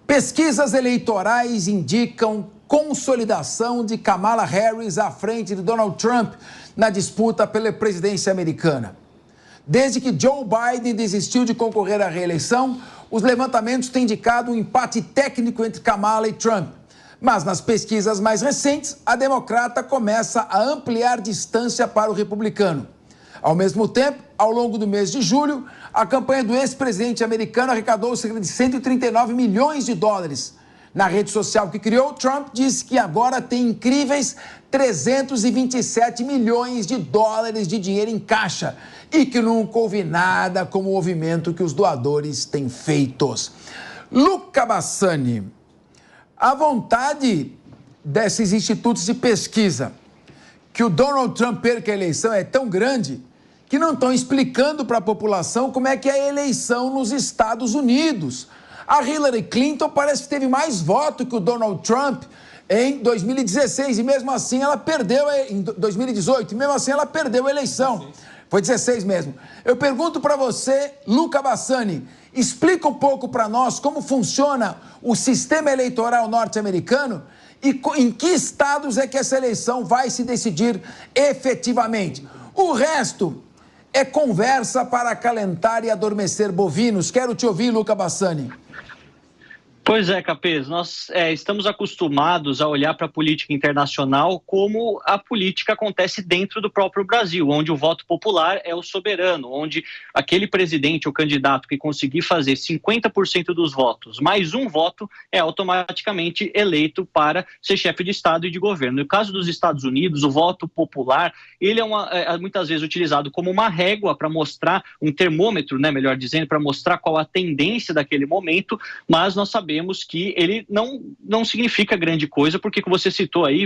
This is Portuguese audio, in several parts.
Pesquisas eleitorais indicam consolidação de Kamala Harris à frente de Donald Trump na disputa pela presidência americana. Desde que Joe Biden desistiu de concorrer à reeleição, os levantamentos têm indicado um empate técnico entre Kamala e Trump. Mas nas pesquisas mais recentes, a democrata começa a ampliar distância para o republicano. Ao mesmo tempo, ao longo do mês de julho, a campanha do ex-presidente americano arrecadou cerca de 139 milhões de dólares. Na rede social que criou, Trump disse que agora tem incríveis 327 milhões de dólares de dinheiro em caixa e que nunca houve nada como o movimento que os doadores têm feito. Luca Bassani, a vontade desses institutos de pesquisa que o Donald Trump perca a eleição é tão grande que não estão explicando para a população como é que é a eleição nos Estados Unidos. A Hillary Clinton parece que teve mais voto que o Donald Trump em 2016 e mesmo assim ela perdeu em 2018 e mesmo assim ela perdeu a eleição. Foi 16 mesmo. Eu pergunto para você, Luca Bassani, explica um pouco para nós como funciona o sistema eleitoral norte-americano e em que estados é que essa eleição vai se decidir efetivamente. O resto é conversa para acalentar e adormecer bovinos. Quero te ouvir, Luca Bassani. Pois é, Capês, nós estamos acostumados a olhar para a política internacional como a política acontece dentro do próprio Brasil, onde o voto popular é o soberano, onde aquele presidente ou candidato que conseguir fazer 50% dos votos, mais um voto, é automaticamente eleito para ser chefe de Estado e de governo. No caso dos Estados Unidos, o voto popular, ele é muitas vezes utilizado como uma régua para mostrar, um termômetro, né, melhor dizendo, para mostrar qual a tendência daquele momento, mas nós sabemos que ele não significa grande coisa, porque como você citou aí,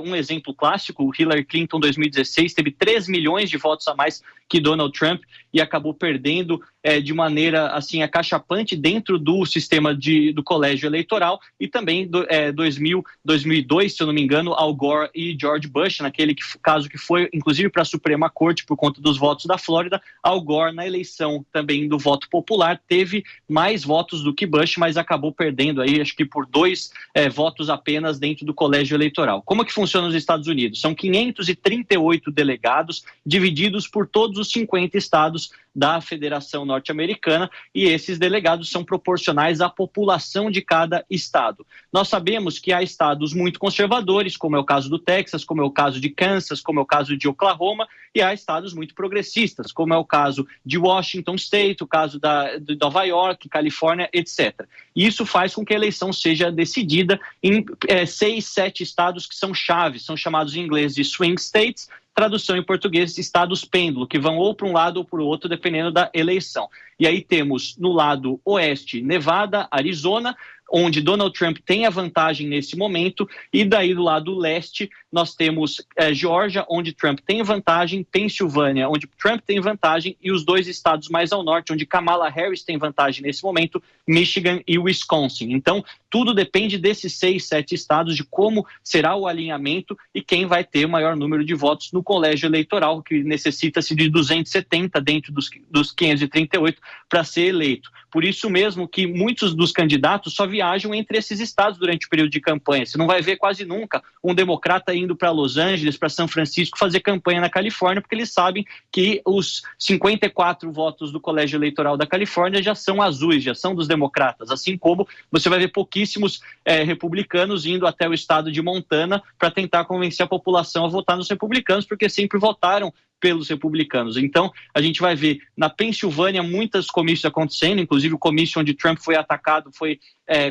um exemplo clássico, Hillary Clinton 2016 teve 3 milhões de votos a mais que Donald Trump e acabou perdendo de maneira assim acachapante dentro do sistema do colégio eleitoral, e também 2002, se eu não me engano, Al Gore e George Bush, naquele caso que foi inclusive para a Suprema Corte por conta dos votos da Flórida. Al Gore, na eleição também do voto popular, teve mais votos do que Bush, mas acabou perdendo aí, acho que por 2 votos apenas dentro do colégio eleitoral. Como que funciona nos Estados Unidos? São 538 delegados divididos por todos os 50 estados da Federação Norte-Americana, e esses delegados são proporcionais à população de cada estado. Nós sabemos que há estados muito conservadores, como é o caso do Texas, como é o caso de Kansas, como é o caso de Oklahoma, e há estados muito progressistas, como é o caso de Washington State, o caso de Nova York, Califórnia, etc. E isso faz com que a eleição seja decidida em 6, 7 estados que são chaves, são chamados em inglês de swing states, tradução em português, estados pêndulo, que vão ou para um lado ou para o outro, dependendo da eleição. E aí temos no lado oeste, Nevada, Arizona, onde Donald Trump tem a vantagem nesse momento, e daí do lado leste nós temos Geórgia, onde Trump tem vantagem, Pensilvânia, onde Trump tem vantagem, e os 2 estados mais ao norte, onde Kamala Harris tem vantagem nesse momento, Michigan e Wisconsin. Então, tudo depende desses 6, 7 estados, de como será o alinhamento e quem vai ter o maior número de votos no colégio eleitoral, que necessita-se de 270 dentro dos 538 para ser eleito. Por isso mesmo que muitos dos candidatos só viajam entre esses estados durante o período de campanha. Você não vai ver quase nunca um democrata indo para Los Angeles, para São Francisco, fazer campanha na Califórnia, porque eles sabem que os 54 votos do colégio eleitoral da Califórnia já são azuis, já são dos democratas, assim como você vai ver pouquíssimos republicanos indo até o estado de Montana para tentar convencer a população a votar nos republicanos, porque sempre votaram pelos republicanos. Então, a gente vai ver na Pensilvânia muitos comícios acontecendo, inclusive o comício onde Trump foi atacado, foi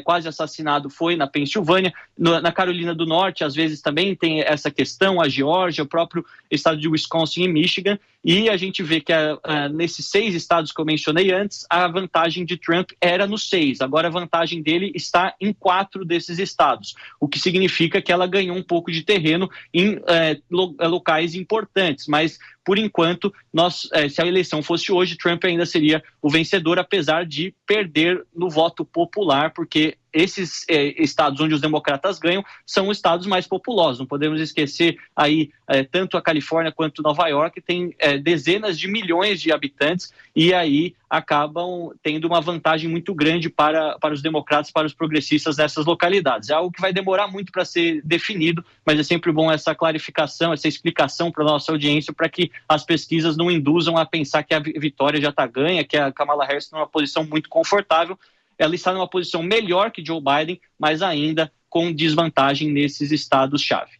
quase assassinado, foi na Pensilvânia. Na Carolina do Norte, às vezes também tem essa questão, a Geórgia, o próprio estado de Wisconsin e Michigan, e a gente vê que nesses 6 estados que eu mencionei antes, a vantagem de Trump era nos 6, agora a vantagem dele está em 4 desses estados, o que significa que ela ganhou um pouco de terreno em locais importantes, mas por enquanto, se a eleição fosse hoje, Trump ainda seria o vencedor, apesar de perder no voto popular, porque esses estados onde os democratas ganham são os estados mais populosos. Não podemos esquecer aí tanto a Califórnia quanto Nova York, tem dezenas de milhões de habitantes, e aí acabam tendo uma vantagem muito grande para os democratas, para os progressistas nessas localidades. É algo que vai demorar muito para ser definido, mas é sempre bom essa clarificação, essa explicação para a nossa audiência, para que as pesquisas não induzam a pensar que a vitória já está ganha, que a Kamala Harris está numa posição muito confortável. Ela está numa posição melhor que Joe Biden, mas ainda com desvantagem nesses estados-chave.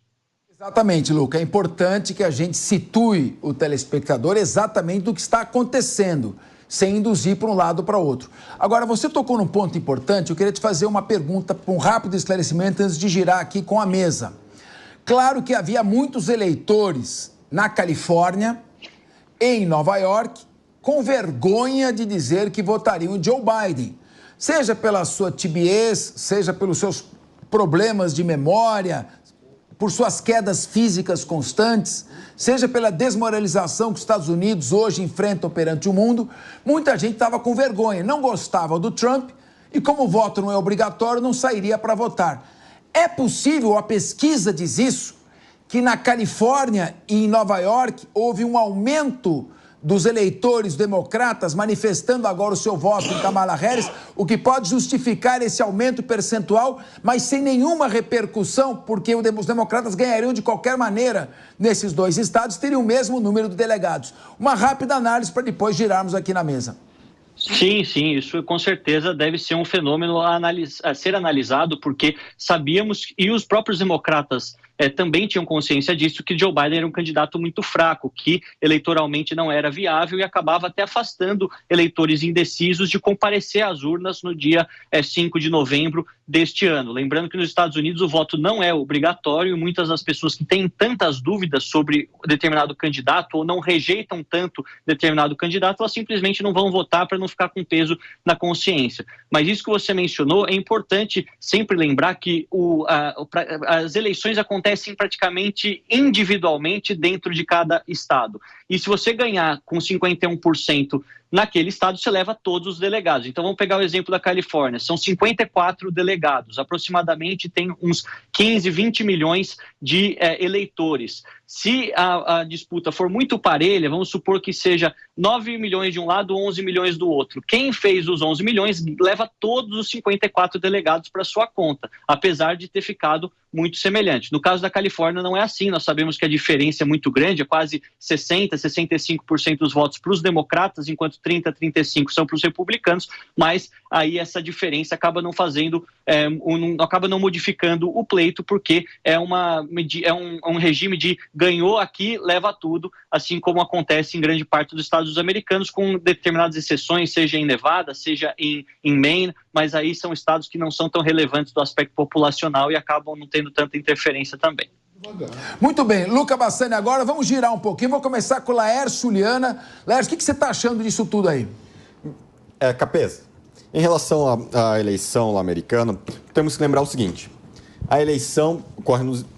Exatamente, Luca. É importante que a gente situe o telespectador exatamente do que está acontecendo, sem induzir para um lado ou para outro. Agora, você tocou num ponto importante, eu queria te fazer uma pergunta, um rápido esclarecimento antes de girar aqui com a mesa. Claro que havia muitos eleitores na Califórnia, em Nova York, com vergonha de dizer que votariam em Joe Biden, seja pela sua tibiez, seja pelos seus problemas de memória, por suas quedas físicas constantes, seja pela desmoralização que os Estados Unidos hoje enfrentam perante o mundo. Muita gente estava com vergonha, não gostava do Trump e, como o voto não é obrigatório, não sairia para votar. É possível, a pesquisa diz isso, que na Califórnia e em Nova York houve um aumento dos eleitores democratas manifestando agora o seu voto em Kamala Harris, o que pode justificar esse aumento percentual, mas sem nenhuma repercussão, porque os democratas ganhariam de qualquer maneira nesses dois estados, teriam o mesmo número de delegados. Uma rápida análise para depois girarmos aqui na mesa. Sim, isso com certeza deve ser um fenômeno a ser analisado, porque sabíamos, e os próprios democratas também tinham consciência disso, que Joe Biden era um candidato muito fraco, que eleitoralmente não era viável e acabava até afastando eleitores indecisos de comparecer às urnas no dia 5 de novembro deste ano. Lembrando que nos Estados Unidos o voto não é obrigatório e muitas das pessoas que têm tantas dúvidas sobre determinado candidato ou não rejeitam tanto determinado candidato, elas simplesmente não vão votar para não ficar com peso na consciência. Mas isso que você mencionou, é importante sempre lembrar que as eleições acontecem praticamente individualmente dentro de cada estado. E se você ganhar com 51% naquele estado, você leva todos os delegados. Então vamos pegar o exemplo da Califórnia, são 54 delegados, aproximadamente tem uns 15, 20 milhões de eleitores. Se a disputa for muito parelha, vamos supor que seja 9 milhões de um lado, 11 milhões do outro. Quem fez os 11 milhões leva todos os 54 delegados para sua conta, apesar de ter ficado muito semelhante. No caso da Califórnia não é assim, nós sabemos que a diferença é muito grande, é quase 60%, 65% dos votos para os democratas, enquanto 30%, 35% são para os republicanos, mas aí essa diferença acaba não fazendo, acaba não modificando o pleito, porque é um regime de ganhou aqui, leva tudo, assim como acontece em grande parte dos estados americanos, com determinadas exceções, seja em Nevada, seja em Maine, mas aí são estados que não são tão relevantes do aspecto populacional e acabam não tendo tanta interferência também. Muito bem, Luca Bassani, agora vamos girar um pouquinho, vou começar com o Laércio Liana. Laércio, o que você está achando disso tudo aí? Capês, em relação à eleição americana, temos que lembrar o seguinte: a eleição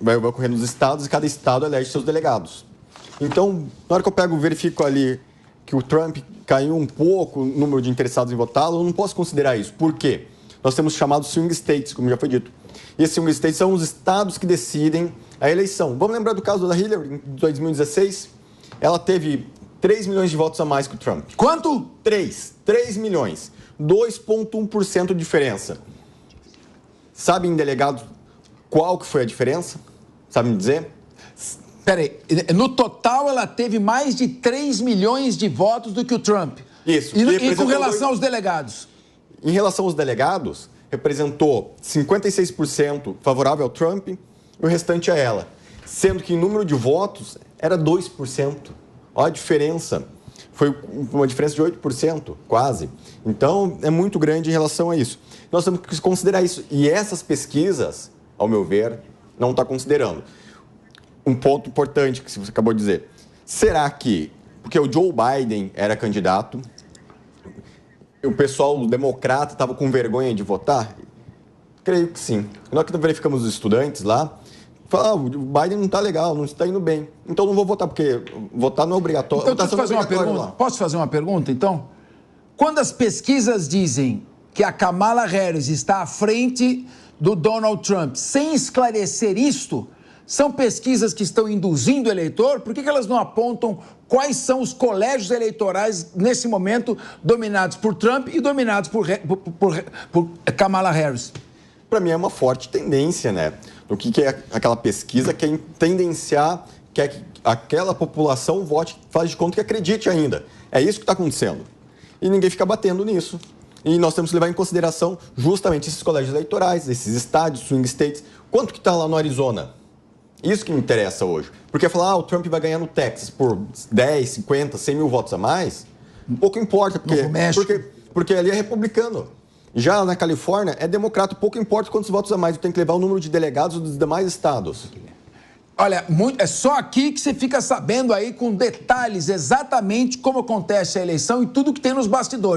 vai ocorrer nos estados e cada estado elege seus delegados. Então, na hora que eu verifico ali que o Trump caiu um pouco o número de interessados em votá-lo, eu não posso considerar isso. Por quê? Nós temos chamados swing states, como já foi dito. E esses swing states são os estados que decidem a eleição. Vamos lembrar do caso da Hillary, em 2016? Ela teve 3 milhões de votos a mais que o Trump. Quanto? 3 milhões. 2,1% de diferença. Sabe, em delegado, qual que foi a diferença? Sabe me dizer? Peraí, no total ela teve mais de 3 milhões de votos do que o Trump. Isso. E com relação aos delegados? Em relação aos delegados, representou 56% favorável ao Trump e o restante a ela. Sendo que em número de votos era 2%. Olha a diferença. Foi uma diferença de 8%, quase. Então, é muito grande em relação a isso. Nós temos que considerar isso. E essas pesquisas, ao meu ver, não estão considerando. Um ponto importante que você acabou de dizer. Será que, porque o Joe Biden era candidato, o pessoal democrata estava com vergonha de votar? Creio que sim. Nós que verificamos os estudantes lá, falaram, o Biden não está legal, não está indo bem. Então não vou votar, porque votar não é obrigatório. Então, deixa eu fazer uma pergunta. Posso fazer uma pergunta, então? Quando as pesquisas dizem que a Kamala Harris está à frente do Donald Trump, sem esclarecer isto, são pesquisas que estão induzindo o eleitor? Por que elas não apontam quais são os colégios eleitorais, nesse momento, dominados por Trump e dominados por Kamala Harris? Para mim é uma forte tendência, né? O que é aquela pesquisa que é tendenciar, quer que aquela população vote, faz de conta que acredite ainda. É isso que está acontecendo. E ninguém fica batendo nisso. E nós temos que levar em consideração justamente esses colégios eleitorais, esses estádios, swing states. Quanto que está lá no Arizona? Isso que me interessa hoje. Porque falar, o Trump vai ganhar no Texas por 10, 50, 100 mil votos a mais, pouco importa, porque ali é republicano. Já na Califórnia é democrata, pouco importa quantos votos a mais, tem que levar o número de delegados dos demais estados. Olha, é só aqui que você fica sabendo aí com detalhes exatamente como acontece a eleição e tudo que tem nos bastidores.